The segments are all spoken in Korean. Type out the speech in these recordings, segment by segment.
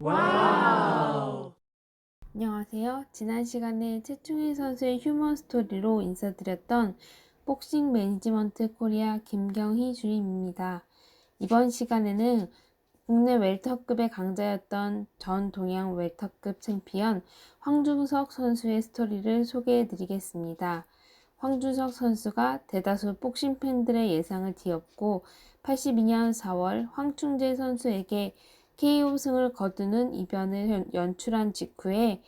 와우! 안녕하세요. 지난 시간에 최충일 선수의 휴먼 스토리로 인사드렸던 복싱 매니지먼트 코리아 김경희 주임입니다. 이번 시간에는 국내 웰터급의 강자였던 전 동양 웰터급 챔피언 황준석 선수의 스토리를 소개해드리겠습니다. 황준석 선수가 대다수 복싱 팬들의 예상을 뒤엎고 82년 4월 황충재 선수에게 KO승을 거두는 이변을 연출한 직후에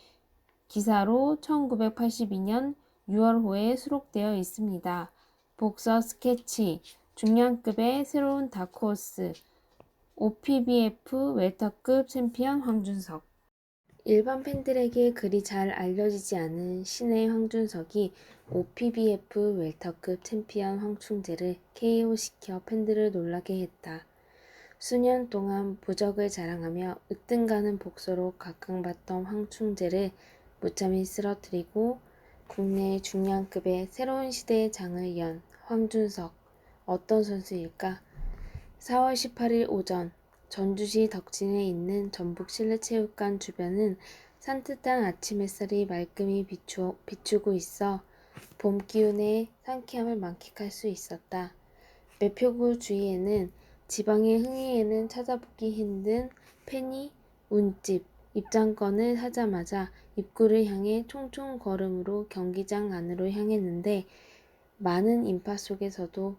기사로 1982년 6월호에 수록되어 있습니다. 복서 스케치, 중량급의 새로운 다크호스, OPBF 웰터급 챔피언 황준석. 일반 팬들에게 그리 잘 알려지지 않은 신의 황준석이 OPBF 웰터급 챔피언 황충재를 KO시켜 팬들을 놀라게 했다. 수년 동안 부적을 자랑하며 으뜸가는 복서로 각광받던 황충재를 무참히 쓰러뜨리고 국내 중량급의 새로운 시대의 장을 연 황준석. 어떤 선수일까? 4월 18일 오전 전주시 덕진에 있는 전북실내체육관 주변은 산뜻한 아침 햇살이 말끔히 비추고 있어 봄 기운의 상쾌함을 만끽할 수 있었다. 매표구 주위에는 지방의 흥이에는 찾아보기 힘든 팬이 운집, 입장권을 사자마자 입구를 향해 총총 걸음으로 경기장 안으로 향했는데 많은 인파 속에서도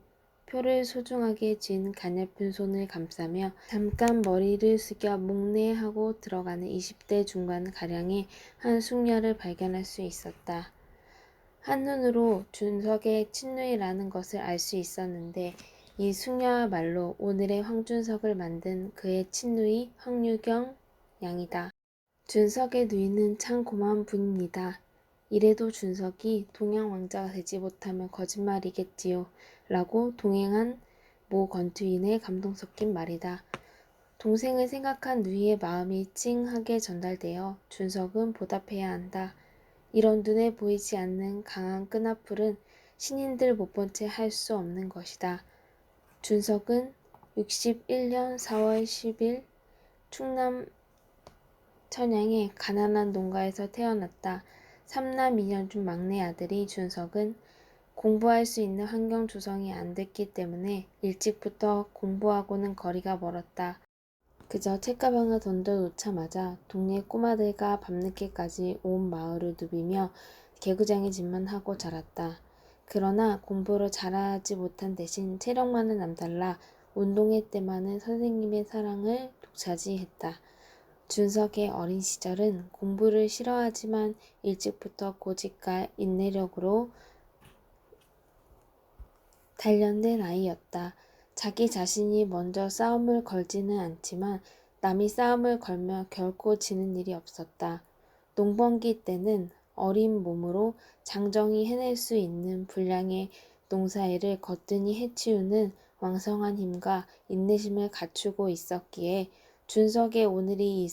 표를 소중하게 쥔 가냘픈 손을 감싸며 잠깐 머리를 숙여 목례하고 들어가는 20대 중반가량의 한 숙녀를 발견할 수 있었다. 한눈으로 준석의 친누이라는 것을 알 수 있었는데 이 숙녀야말로 오늘의 황준석을 만든 그의 친누이 황유경 양이다. 준석의 누이는 참 고마운 분입니다. 이래도 준석이 동양 왕자가 되지 못하면 거짓말이겠지요. 라고 동행한 모 권투인의 감동 섞인 말이다. 동생을 생각한 누이의 마음이 찡하게 전달되어 준석은 보답해야 한다. 이런 눈에 보이지 않는 강한 끈앞풀은 신인들 못 본 채 할 수 없는 것이다. 준석은 61년 4월 10일 충남 천양의 가난한 농가에서 태어났다. 3남 2녀 중 막내 아들이 준석은 공부할 수 있는 환경 조성이 안 됐기 때문에 일찍부터 공부하고는 거리가 멀었다. 그저 책가방을 던져놓자마자 동네 꼬마들과 밤늦게까지 온 마을을 누비며 개구장의 짓만 하고 자랐다. 그러나 공부를 잘하지 못한 대신 체력만은 남달라 운동회 때만은 선생님의 사랑을 독차지했다. 준석의 어린 시절은 공부를 싫어하지만 일찍부터 고집과 인내력으로 단련된 아이였다. 자기 자신이 먼저 싸움을 걸지는 않지만 남이 싸움을 걸며 결코 지는 일이 없었다. 농번기 때는 어린 몸으로 장정히 해낼 수 있는 분량의 농사일을 거뜬히 해치우는 왕성한 힘과 인내심을 갖추고 있었기에 준석의 오늘이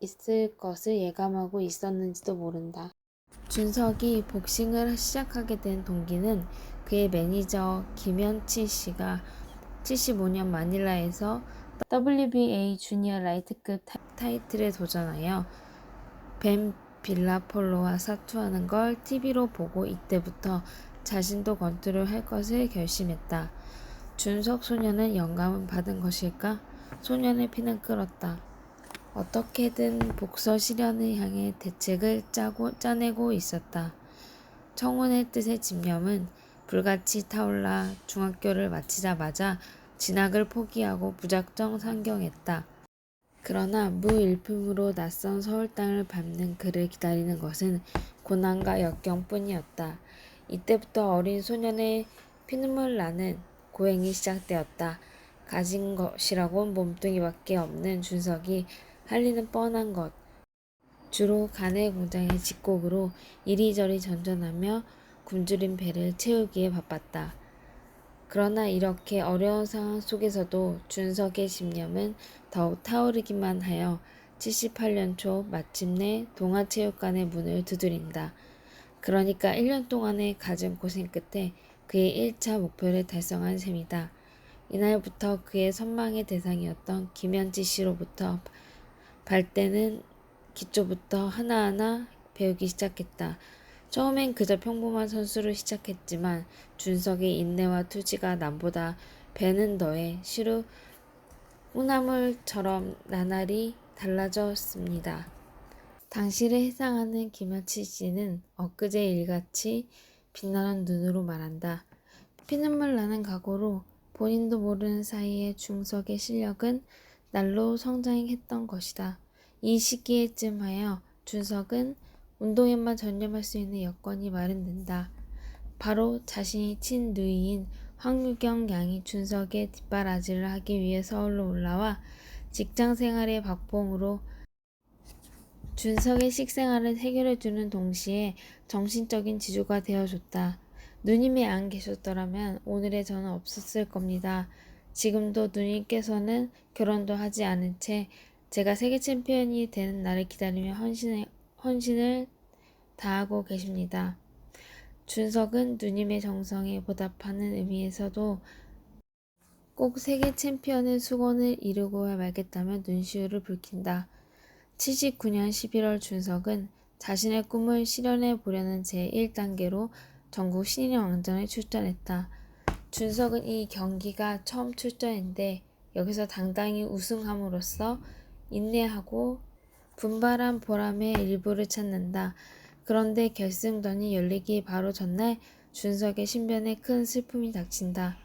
있을 것을 예감하고 있었는지도 모른다. 준석이 복싱을 시작하게 된 동기는 그의 매니저 김현치 씨가 75년 마닐라에서 WBA 주니어 라이트급 타이틀에 도전하여 벤 빌라폴로와 사투하는 걸 TV로 보고 이때부터 자신도 권투를 할 것을 결심했다. 준석 소년은 영감을 받은 것일까? 소년의 피는 끓었다. 어떻게든 복서 실현을 향해 대책을 짜내고 있었다. 청혼의 뜻의 집념은 불같이 타올라 중학교를 마치자마자 진학을 포기하고 무작정 상경했다. 그러나 무일품으로 낯선 서울 땅을 밟는 그를 기다리는 것은 고난과 역경뿐이었다. 이때부터 어린 소년의 피눈물 나는 고행이 시작되었다. 가진 것이라곤 몸뚱이밖에 없는 준석이 할 일은 뻔한 것. 주로 가내 공장의 직곡으로 이리저리 전전하며 굶주린 배를 채우기에 바빴다. 그러나 이렇게 어려운 상황 속에서도 준석의 집념은 더욱 타오르기만 하여 78년 초 마침내 동아체육관의 문을 두드린다. 그러니까 1년 동안의 갖은 고생 끝에 그의 1차 목표를 달성한 셈이다. 이날부터 그의 선망의 대상이었던 김현지 씨로부터 발대는 기초부터 하나하나 배우기 시작했다. 처음엔 그저 평범한 선수로 시작했지만 준석의 인내와 투지가 남보다 배는 더해 시루 콩나물처럼 나날이 달라졌습니다. 당시를 해상하는 김여치 씨는 엊그제 일같이 빛나는 눈으로 말한다. 피눈물 나는 각오로 본인도 모르는 사이에 준석의 실력은 날로 성장했던 것이다. 이 시기에쯤 하여 준석은 운동에만 전념할 수 있는 여건이 마련된다. 바로 자신이 친누이인 황유경 양이 준석의 뒷바라지를 하기 위해 서울로 올라와 직장생활의 박봉으로 준석의 식생활을 해결해주는 동시에 정신적인 지주가 되어줬다. 누님이 안 계셨더라면 오늘의 저는 없었을 겁니다. 지금도 누님께서는 결혼도 하지 않은 채 제가 세계 챔피언이 되는 날을 기다리며 헌신을 다하고 계십니다. 준석은 누님의 정성에 보답하는 의미에서도 꼭 세계 챔피언의 수건을 이루고야 말겠다며 눈시울을 붉힌다. 79년 11월 준석은 자신의 꿈을 실현해 보려는 제1단계로 전국 신인왕전에 출전했다. 준석은 이 경기가 처음 출전인데 여기서 당당히 우승함으로써 인내하고 분발한 보람의 일부를 찾는다. 그런데 결승전이 열리기 바로 전날 준석의 신변에 큰 슬픔이 닥친다.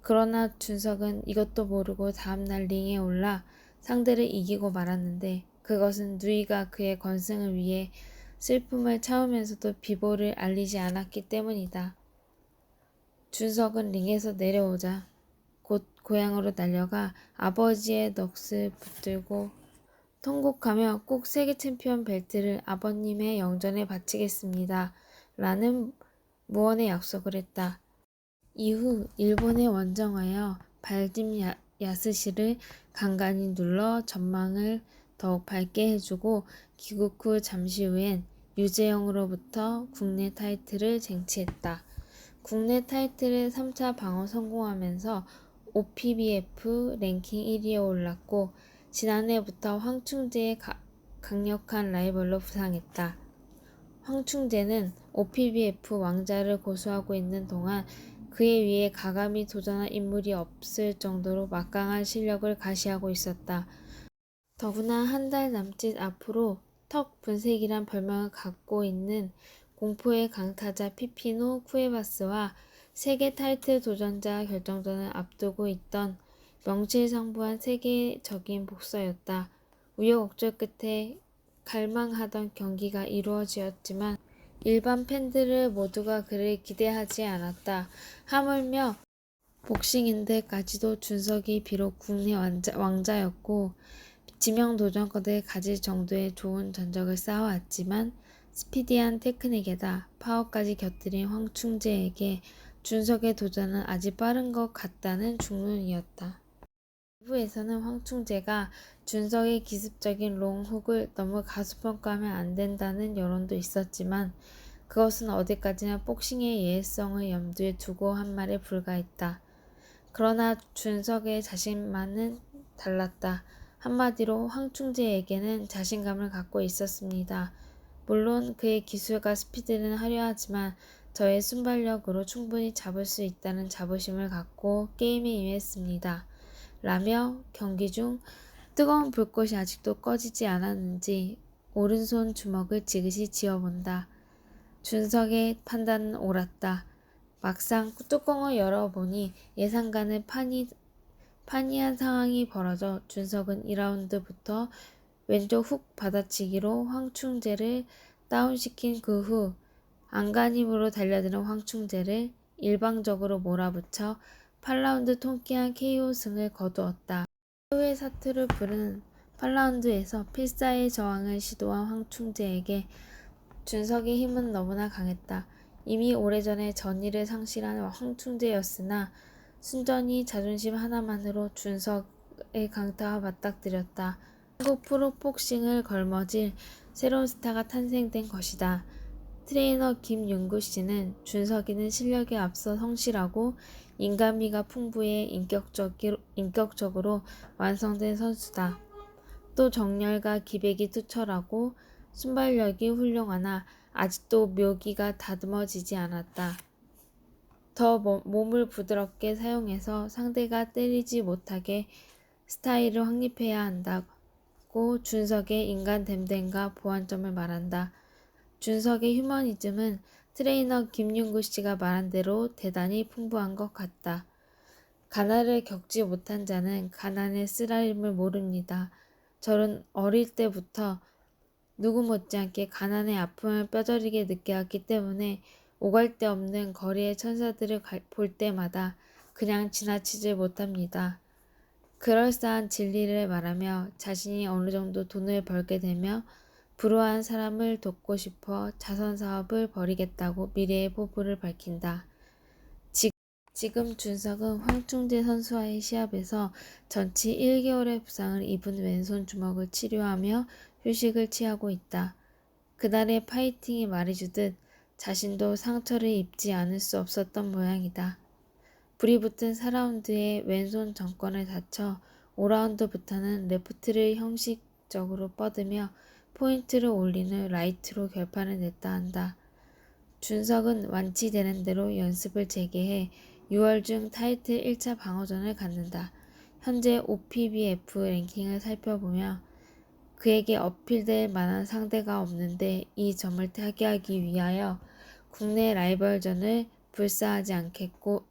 그러나 준석은 이것도 모르고 다음날 링에 올라 상대를 이기고 말았는데 그것은 누이가 그의 건승을 위해 슬픔을 참으면서도 비보를 알리지 않았기 때문이다. 준석은 링에서 내려오자 곧 고향으로 달려가 아버지의 넋을 붙들고 통곡하며 꼭 세계 챔피언 벨트를 아버님의 영전에 바치겠습니다. 라는 무언의 약속을 했다. 이후 일본에 원정하여 발딤 야스시를 간간히 눌러 전망을 더욱 밝게 해주고 귀국 후 잠시 후엔 유재영으로부터 국내 타이틀을 쟁취했다. 국내 타이틀을 3차 방어 성공하면서 OPBF 랭킹 1위에 올랐고 지난해부터 황충재의 강력한 라이벌로 부상했다. 황충재는 OPBF 왕자를 고수하고 있는 동안 그에 위해 가감히 도전할 인물이 없을 정도로 막강한 실력을 가시하고 있었다. 더구나 한 달 남짓 앞으로 턱 분쇄기란 별명을 갖고 있는 공포의 강타자 피피노 쿠에바스와 세계 타이틀 도전자 결정전을 앞두고 있던 명실상부한 세계적인 복서였다. 우여곡절 끝에 갈망하던 경기가 이루어지었지만 일반 팬들을 모두가 그를 기대하지 않았다. 하물며 복싱인들까지도 준석이 비록 국내 왕자였고 지명 도전권을 가질 정도의 좋은 전적을 쌓아왔지만 스피디한 테크닉에다 파워까지 곁들인 황충재에게 준석의 도전은 아직 빠른 것 같다는 중론이었다. 일부에서는 황충재가 준석의 기습적인 롱훅을 너무 가소평가하면 안 된다는 여론도 있었지만 그것은 어디까지나 복싱의 예외성을 염두에 두고 한 말에 불과했다. 그러나 준석의 자신만은 달랐다. 한마디로 황충재에게는 자신감을 갖고 있었습니다. 물론 그의 기술과 스피드는 화려하지만 저의 순발력으로 충분히 잡을 수 있다는 자부심을 갖고 게임에 임했습니다. 라며 경기 중 뜨거운 불꽃이 아직도 꺼지지 않았는지 오른손 주먹을 지그시 쥐어본다. 준석의 판단은 옳았다. 막상 뚜껑을 열어보니 예상과는 판이한 상황이 벌어져 준석은 2라운드부터 왼쪽 훅 받아치기로 황충재를 다운시킨 그 후 안간힘으로 달려드는 황충재를 일방적으로 몰아붙여 8라운드 통쾌한 KO 승을 거두었다. 최후의 사투를 부른 8라운드에서 필사의 저항을 시도한 황충재에게 준석의 힘은 너무나 강했다. 이미 오래전에 전의를 상실한 황충재였으나 순전히 자존심 하나만으로 준석의 강타와 맞닥뜨렸다. 한국 프로복싱을 걸머질 새로운 스타가 탄생된 것이다. 트레이너 김윤구 씨는 준석이는 실력에 앞서 성실하고 인간미가 풍부해 인격적으로 완성된 선수다. 또 정열과 기백이 투철하고 순발력이 훌륭하나 아직도 묘기가 다듬어지지 않았다. 더 몸을 부드럽게 사용해서 상대가 때리지 못하게 스타일을 확립해야 한다고 준석의 인간 댐댐과 보완점을 말한다. 준석의 휴머니즘은 트레이너 김윤구 씨가 말한 대로 대단히 풍부한 것 같다. 가난을 겪지 못한 자는 가난의 쓰라림을 모릅니다. 저는 어릴 때부터 누구 못지않게 가난의 아픔을 뼈저리게 느껴왔기 때문에 오갈 데 없는 거리의 천사들을 볼 때마다 그냥 지나치지 못합니다. 그럴싸한 진리를 말하며 자신이 어느 정도 돈을 벌게 되며 불우한 사람을 돕고 싶어 자선사업을 벌이겠다고 미래의 포부를 밝힌다. 지금 준석은 황충재 선수와의 시합에서 전치 1개월의 부상을 입은 왼손 주먹을 치료하며 휴식을 취하고 있다. 그날의 파이팅이 말해주듯 자신도 상처를 입지 않을 수 없었던 모양이다. 불이 붙은 4라운드에 왼손 정권을 다쳐 5라운드부터는 레프트를 형식적으로 뻗으며 포인트를 올리는 라이트로 결판을 냈다 한다. 준석은 완치되는 대로 연습을 재개해 6월 중 타이틀 1차 방어전을 갖는다. 현재 OPBF 랭킹을 살펴보며 그에게 어필될 만한 상대가 없는데 이 점을 타개하기 위하여 국내 라이벌전을 불사하지 않겠고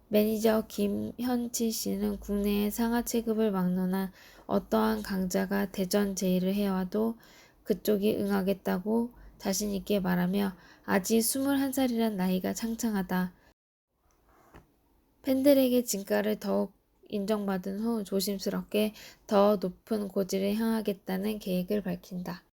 매니저 김현치 씨는 국내의 상하 체급을 막론한 어떠한 강자가 대전 제의를 해와도 그쪽이 응하겠다고 자신있게 말하며 아직 21살이란 나이가 창창하다. 팬들에게 진가를 더욱 인정받은 후 조심스럽게 더 높은 고지를 향하겠다는 계획을 밝힌다.